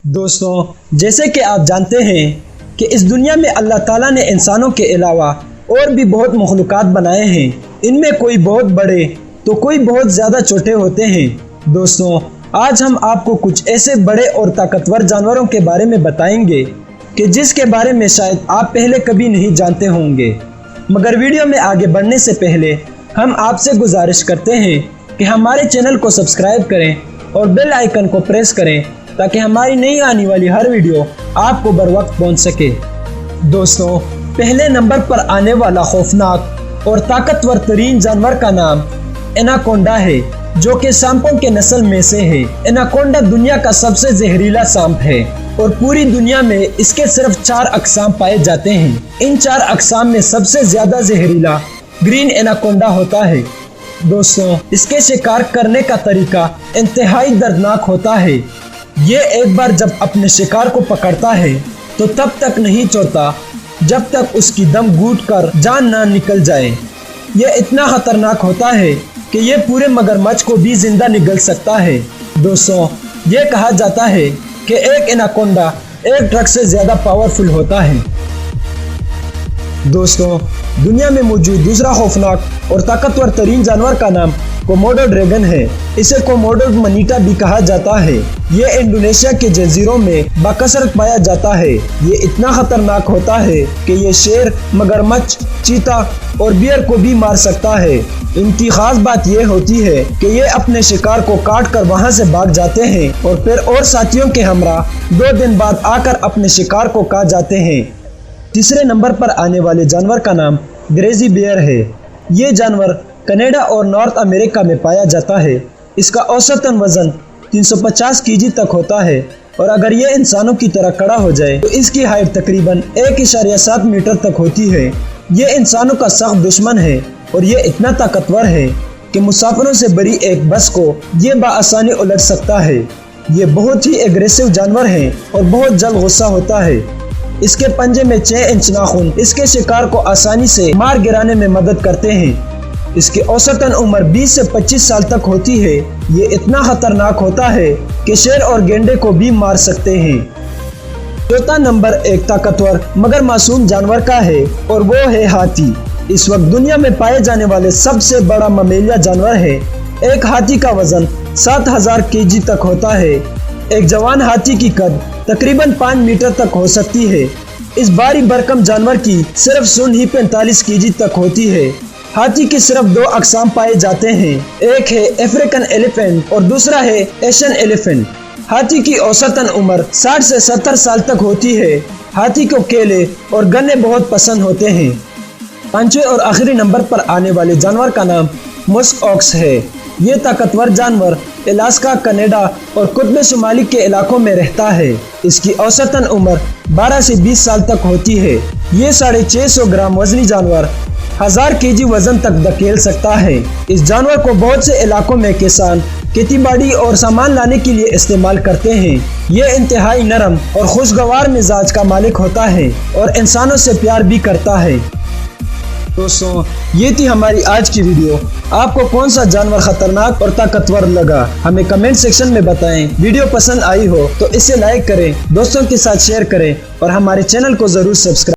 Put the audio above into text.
दोस्तों, जैसे कि आप जानते हैं कि इस दुनिया में अल्लाह ताला ने इंसानों के अलावा और भी बहुत मखलूक़ात बनाए हैं। इनमें कोई बहुत बड़े तो कोई बहुत ज़्यादा छोटे होते हैं। दोस्तों, आज हम आपको कुछ ऐसे बड़े और ताकतवर जानवरों के बारे में बताएंगे कि जिसके बारे में शायद आप पहले कभी नहीं जानते होंगे। मगर वीडियो में आगे बढ़ने से पहले हम आपसे गुजारिश करते हैं कि हमारे चैनल को सब्सक्राइब करें और बेल आइकन को प्रेस करें ताकि हमारी नई आने वाली हर वीडियो आपको बर वक्त पहुँच सके। दोस्तों, पहले नंबर पर आने वाला खौफनाक और ताकतवर तरीन जानवर का नाम एनाकोंडा है, जो कि सांपों के नस्ल में से है। एनाकोंडा दुनिया का सबसे जहरीला सांप है और पूरी दुनिया में इसके सिर्फ 4 अक़साम पाए जाते हैं। इन 4 अक़साम में सबसे ज्यादा जहरीला ग्रीन एनाकोंडा होता है। दोस्तों, इसके शिकार करने का तरीका इंतहाई दर्दनाक होता है। ये एक बार जब अपने शिकार को पकड़ता है तो तब तक नहीं छोड़ता जब तक उसकी दम घूट कर जान ना निकल जाए। यह इतना खतरनाक होता है कि ये पूरे मगरमच्छ को भी जिंदा निगल सकता है। दोस्तों, ये कहा जाता है कि एक एनाकोंडा एक ट्रक से ज्यादा पावरफुल होता है। दोस्तों, दुनिया में मौजूद दूसरा खौफनाक और ताकतवर तरीन जानवर का नाम कोमोडो ड्रैगन है। इसे कोमोडो मनीटा भी कहा जाता है। ये इंडोनेशिया के जजीरों में बाकसरत पाया जाता है। ये इतना खतरनाक होता है कि ये शेर, मगरमच्छ, चीता और बियर को भी मार सकता है। इनकी खास बात यह होती है कि ये अपने शिकार को काट कर वहाँ से भाग जाते हैं और फिर और साथियों के हमरा 2 दिन बाद आकर अपने शिकार को काट जाते हैं। तीसरे नंबर पर आने वाले जानवर का नाम ग्रेजी बियर है। ये जानवर कनाडा और नॉर्थ अमेरिका में पाया जाता है। इसका औसतन वजन 350 केजी तक होता है और अगर ये इंसानों की तरह खड़ा हो जाए तो इसकी हाइट तकरीबन 1.7 मीटर तक होती है। ये इंसानों का सख्त दुश्मन है और ये इतना ताकतवर है कि मुसाफिरों से भरी एक बस को ये बाआसानी उलट सकता है। ये बहुत ही एग्रेसिव जानवर है और बहुत जल्द गुस्सा होता है। इसके पंजे में 6 इंच नाखून इसके शिकार को आसानी से मार गिराने में मदद करते हैं। इसकी औसतन उम्र 20 से 25 साल तक होती है। ये इतना खतरनाक होता है कि शेर और गेंडे को भी मार सकते हैं। चौथा नंबर एक ताकतवर मगर मासूम जानवर का है और वो है हाथी। इस वक्त दुनिया में पाए जाने वाले सबसे बड़ा ममेलिया जानवर है। एक हाथी का वजन 7000 केजी तक होता है। एक जवान हाथी की कद तकरीबन 5 मीटर तक हो सकती है। इस भारी भरकम जानवर की सिर्फ सूंड ही 45 केजी तक होती है। हाथी के सिर्फ 2 अक़साम पाए जाते हैं। एक है अफ्रीकन एलिफेंट और दूसरा है एशियन एलिफेंट। हाथी की औसतन उम्र 60 से 70 साल तक होती है। हाथी को केले और गन्ने बहुत पसंद होते हैं। 5वें और आखिरी नंबर पर आने वाले जानवर का नाम मुस्क ऑक्स है। ये ताकतवर जानवर अलास्का, कनाडा और कुतुब शुमाली के इलाकों में रहता है। इसकी औसतन उम्र 12 से 20 साल तक होती है। ये 650 ग्राम वजनी जानवर 1000 केजी वजन तक धकेल सकता है। इस जानवर को बहुत से इलाकों में किसान खेतीबाड़ी और सामान लाने के लिए इस्तेमाल करते हैं। ये इंतहाई नरम और खुशगवार मिजाज का मालिक होता है और इंसानों से प्यार भी करता है। दोस्तों, ये थी हमारी आज की वीडियो। आपको कौन सा जानवर खतरनाक और ताकतवर लगा हमें कमेंट सेक्शन में बताएं। वीडियो पसंद आई हो तो इसे लाइक करें, दोस्तों के साथ शेयर करें और हमारे चैनल को जरूर सब्सक्राइब